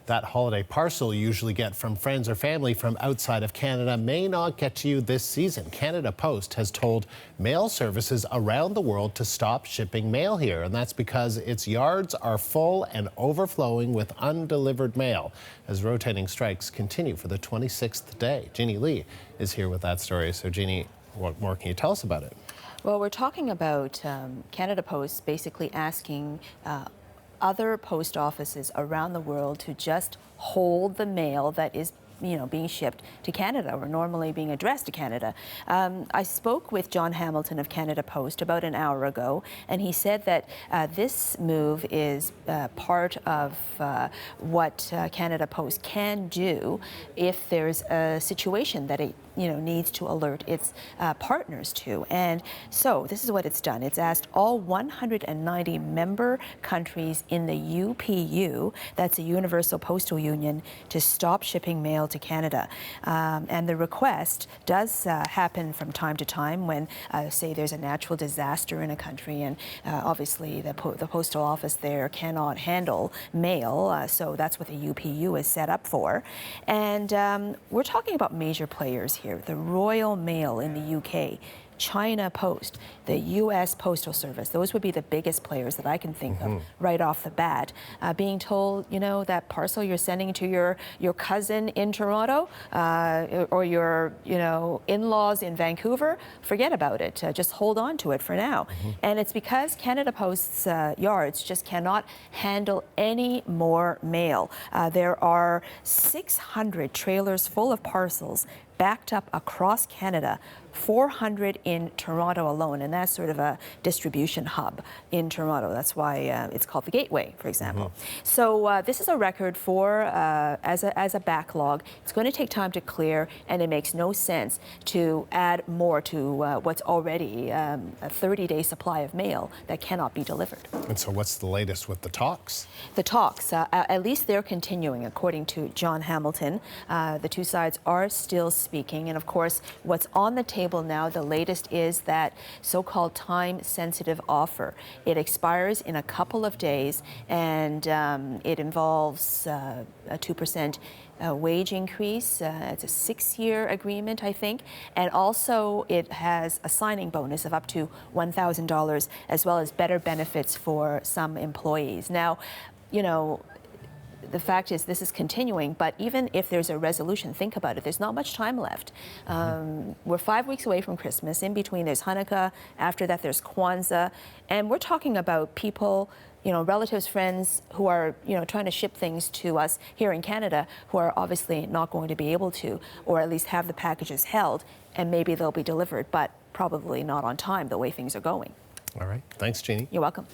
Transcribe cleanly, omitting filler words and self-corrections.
That holiday parcel you usually get from friends or family from outside of Canada may not get to you this season. Canada Post has told mail services around the world to stop shipping mail here, and that's because its yards are full and overflowing with undelivered mail as rotating strikes continue for the 26th day. Jeannie Lee is here with that story. So Jeannie, what more can you tell us about it? Well, we're talking about Canada Post basically asking other post offices around the world to just hold the mail that is being shipped to Canada or normally being addressed to Canada. I spoke with John Hamilton of Canada Post about an hour ago, and he said that this move is part of what Canada Post can do if there's a situation that it needs to alert its partners to. And so this is what it's done. It's asked all 190 member countries in the UPU, that's a Universal Postal Union, to stop shipping mail to Canada. And the request does happen from time to time when, say, there's a natural disaster in a country, and obviously the postal office there cannot handle mail, so that's what the UPU is set up for. And we're talking about major players here. The Royal Mail in the UK, China Post, the U.S. Postal Service. Those would be the biggest players that I can think of right off the bat. Being told, that parcel you're sending to your cousin in Toronto or your, in-laws in Vancouver, forget about it. Just hold on to it for now. And it's because Canada Post's yards just cannot handle any more mail. There are 600 trailers full of parcels backed up across Canada, 400 in Toronto alone, and that's sort of a distribution hub in Toronto. That's why it's called the Gateway, for example. So this is a record for as a backlog. It's going to take time to clear, and it makes no sense to add more to what's already a 30-day supply of mail that cannot be delivered. And so what's the latest with the talks? The talks, at least they're continuing, according to John Hamilton. The two sides are still speaking, and of course what's on the table now, the latest, is that so-called time-sensitive offer. It expires in a couple of days, and it involves a 2% wage increase. It's a 6-year agreement, I think, and also it has a signing bonus of up to $1,000, as well as better benefits for some employees. Now, the fact is this is continuing, but even if there's a resolution, think about it, there's not much time left. We're 5 weeks away from Christmas. In between there's Hanukkah, after that there's Kwanzaa, and we're talking about people, relatives, friends who are, trying to ship things to us here in Canada who are obviously not going to be able to, or at least have the packages held, and maybe they'll be delivered, but probably not on time the way things are going. All right. Thanks, Jeannie. You're welcome.